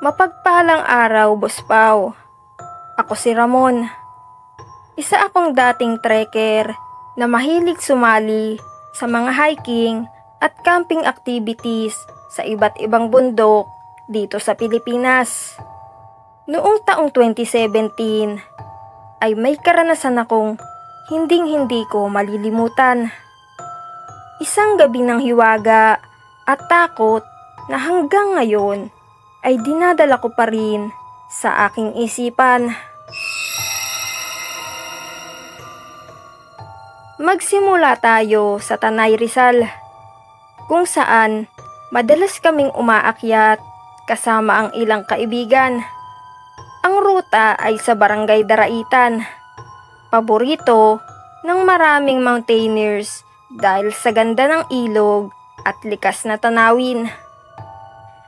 Mapagpalang araw, Boss Pao. Ako si Ramon. Isa akong dating trekker na mahilig sumali sa mga hiking at camping activities sa iba't ibang bundok dito sa Pilipinas. Noong taong 2017 ay may karanasan akong hinding-hindi ko malilimutan. Isang gabi ng hiwaga at takot na hanggang ngayon ay dinadala ko pa rin sa aking isipan. Magsimula tayo sa Tanay Rizal, kung saan madalas kaming umaakyat kasama ang ilang kaibigan. Ang ruta ay sa Barangay Daraitan, paborito ng maraming mountaineers dahil sa ganda ng ilog at likas na tanawin.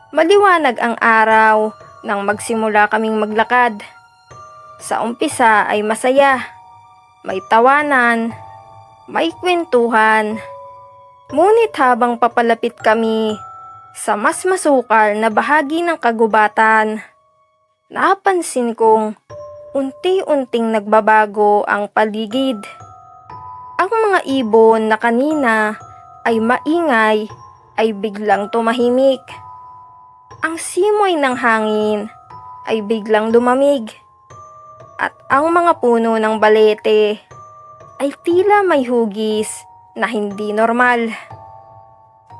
Maliwanag ang araw nang magsimula kaming maglakad. Sa umpisa ay masaya, may tawanan, may kwentuhan. Ngunit habang papalapit kami sa mas masukal na bahagi ng kagubatan, napansin kong unti-unting nagbabago ang paligid. Ang mga ibon na kanina ay maingay ay biglang tumahimik. Ang simoy ng hangin ay biglang lumamig at ang mga puno ng balete ay tila may hugis na hindi normal.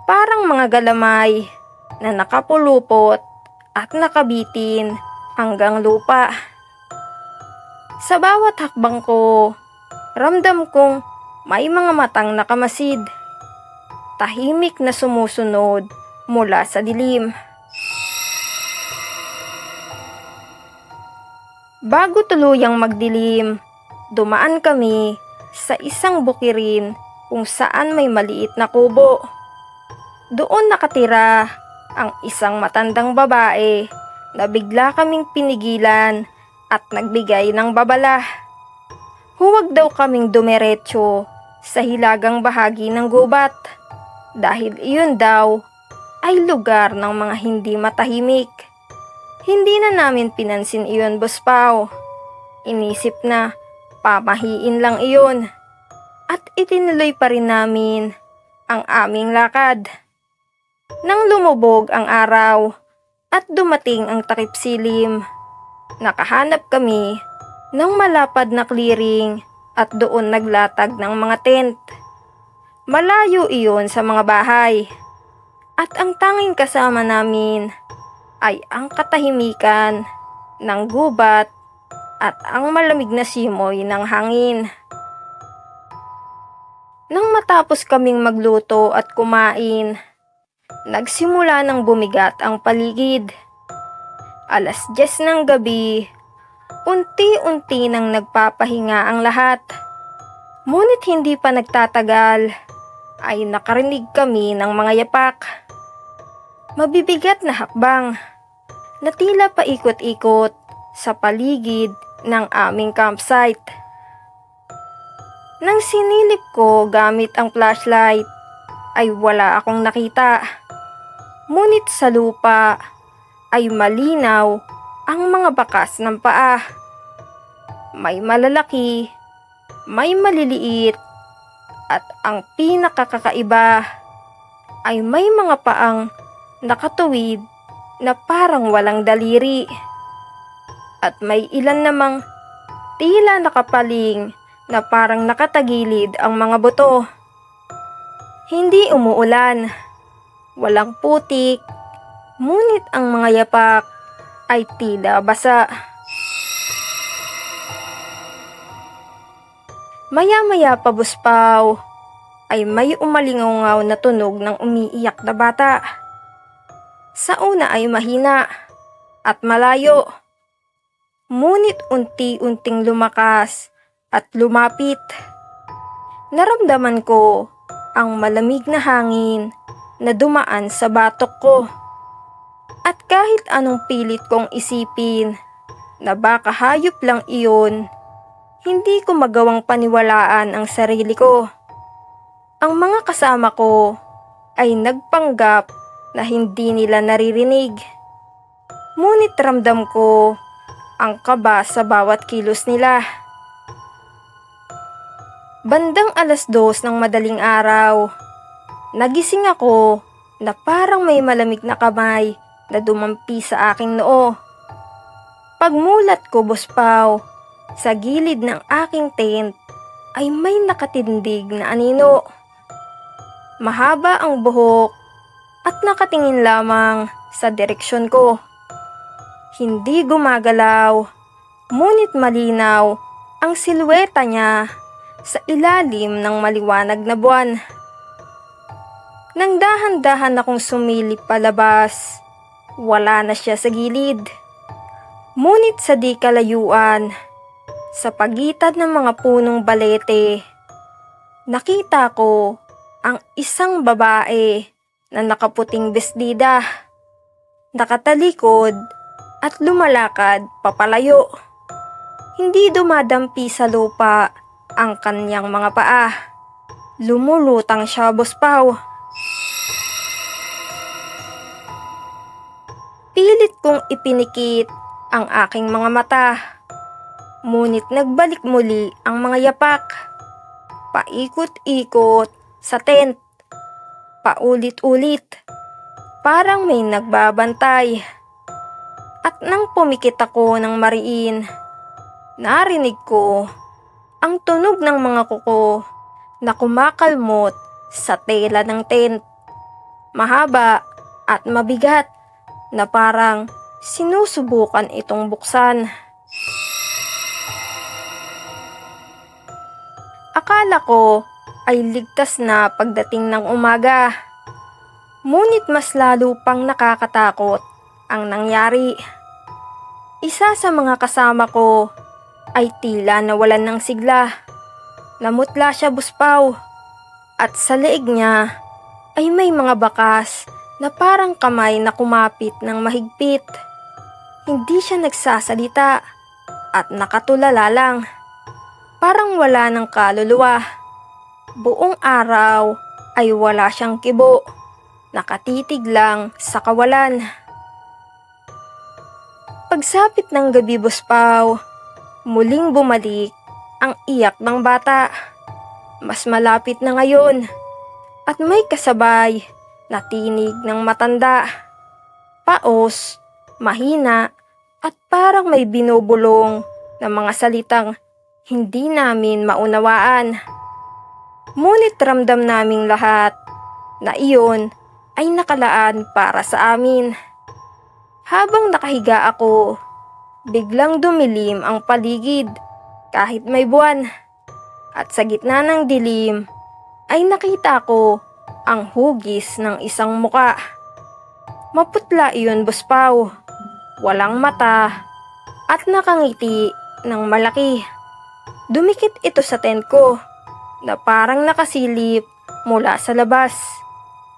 Parang mga galamay na nakapulupot at nakabitin hanggang lupa. Sa bawat hakbang ko, ramdam kong may mga matang nakamasid, tahimik na sumusunod mula sa dilim. Bago tuluyang magdilim, dumaan kami sa isang bukirin kung saan may maliit na kubo. Doon nakatira ang isang matandang babae na bigla kaming pinigilan at nagbigay ng babala. Huwag daw kaming dumiretso sa hilagang bahagi ng gubat dahil iyon daw ay lugar ng mga hindi matahimik. Hindi na namin pinansin iyon, Boss Pao. Inisip na pamahiin lang iyon at itinuloy pa rin namin ang aming lakad. Nang lumubog ang araw at dumating ang takip silim, nakahanap kami ng malapad na clearing at doon naglatag ng mga tent. Malayo iyon sa mga bahay at ang tanging kasama namin ay ang katahimikan ng gubat at ang malamig na simoy ng hangin. Nang matapos kaming magluto at kumain, nagsimula ng bumigat ang paligid. 10:00 ng gabi, unti-unti nang nagpapahinga ang lahat. Ngunit hindi pa nagtatagal ay nakarinig kami ng mga yapak. Mabibigat na hakbang na tila paikot-ikot sa paligid ng aming campsite. Nang sinilip ko gamit ang flashlight ay wala akong nakita. Ngunit sa lupa ay malinaw ang mga bakas ng paa. May malalaki, may maliliit, at ang pinakakakaiba ay may mga paang nakatuwid na parang walang daliri. At may ilan namang tila nakapaling na parang nakatagilid ang mga buto. Hindi umuulan, walang putik, ngunit ang mga yapak ay tila basa. Maya-maya pa, Boss Pao, ay may umalingaw na tunog ng umiiyak na bata. Sa una ay mahina at malayo, ngunit unti-unting lumakas at lumapit. Naramdaman ko ang malamig na hangin na dumaan sa batok ko. At kahit anong pilit kong isipin na baka hayop lang iyon, hindi ko magawang paniwalaan ang sarili ko. Ang mga kasama ko ay nagpanggap na hindi nila naririnig. Ngunit ramdam ko ang kaba sa bawat kilos nila. Bandang 2:00 ng madaling araw, nagising ako na parang may malamig na kamay na dumampi sa aking noo. Pagmulat ko, Boss Pao, sa gilid ng aking tent ay may nakatindig na anino. Mahaba ang buhok at nakatingin lamang sa direksyon ko. Hindi gumagalaw, ngunit malinaw ang silweta niya sa ilalim ng maliwanag na buwan. Nang dahan-dahan akong sumilip palabas, wala na siya sa gilid. Ngunit sa di kalayuan, sa pagitan ng mga punong balete, nakita ko ang isang babae na nakaputing bestida, nakatalikod at lumalakad papalayo. Hindi dumadampi sa lupa ang kanyang mga paa. Lumulutang siya, Boss Pao. Pilit kong ipinikit ang aking mga mata. Ngunit nagbalik muli ang mga yapak. Paikot-ikot sa tent. Paulit-ulit. Parang may nagbabantay. At nang pumikit ako ng mariin, narinig ko ang tunog ng mga kuko na kumakalmot sa tela ng tent. Mahaba at mabigat na parang sinusubukan itong buksan. Akala ko ay ligtas na pagdating ng umaga. Ngunit mas lalo pang nakakatakot ang nangyari. Isa sa mga kasama ko ay tila nawalan ng sigla. Namutla siya, Boss Pao, at sa leeg niya ay may mga bakas na parang kamay na kumapit ng mahigpit. Hindi siya nagsasalita at nakatulala lang. Parang wala ng kaluluwa. Buong araw ay wala siyang kibo. Nakatitig lang sa kawalan. Pagsapit ng gabi, Boss Pao, muling bumalik ang iyak ng bata. Mas malapit na ngayon at may kasabay na tinig ng matanda. Paos, mahina at parang may binubulong na mga salitang hindi namin maunawaan. Ngunit ramdam naming lahat na iyon ay nakalaan para sa amin. Habang nakahiga ako, biglang dumilim ang paligid kahit may buwan. At sa gitna ng dilim ay nakita ko ang hugis ng isang muka. Maputla iyon, Boss Pao. Walang mata at nakangiti ng malaki. Dumikit ito sa tent ko na parang nakasilip mula sa labas.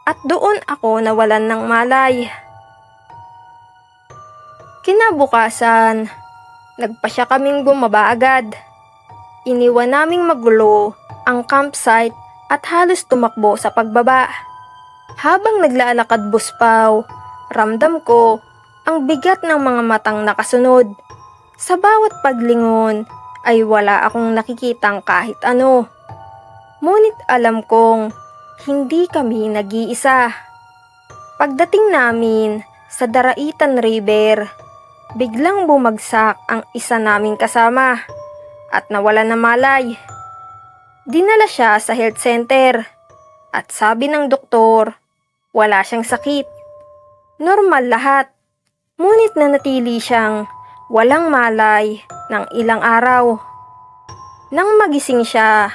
At doon ako nawalan ng malay. Kinabukasan, nagpasya kaming bumaba agad. Iniwan naming magulo ang campsite at halos tumakbo sa pagbaba. Habang naglalakad, Boss Pao, ramdam ko ang bigat ng mga matang nakasunod. Sa bawat paglingon ay wala akong nakikitang kahit ano. Ngunit alam kong hindi kami nag-iisa. Pagdating namin sa Daraitan River, biglang bumagsak ang isa naming kasama at nawala na malay. Dinala siya sa health center at sabi ng doktor, wala siyang sakit. Normal lahat. Ngunit nanatili siyang walang malay ng ilang araw. Nang magising siya,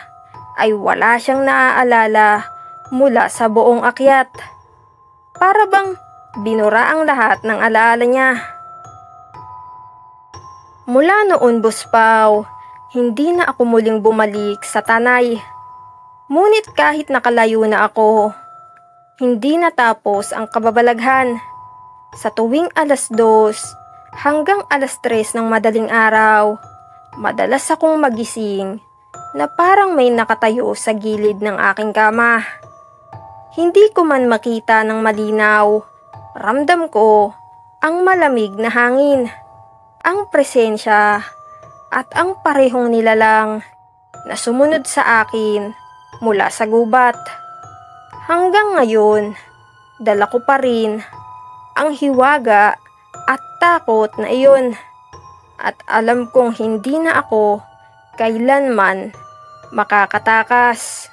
ay wala siyang naaalala mula sa buong akyat. Para bang binura ang lahat ng alaala niya. Mula noon, Boss Pao, hindi na ako muling bumalik sa Tanay. Ngunit kahit nakalayo na ako, hindi natapos ang kababalaghan. Sa tuwing 2:00 hanggang 3:00 ng madaling araw, madalas akong magising na parang may nakatayo sa gilid ng aking kama. Hindi ko man makita ng malinaw, ramdam ko ang malamig na hangin, ang presensya at ang parehong nilalang na sumunod sa akin mula sa gubat. Hanggang ngayon, dala ko pa rin ang hiwaga at takot na iyon. At alam kong hindi na ako kailanman makakatakas.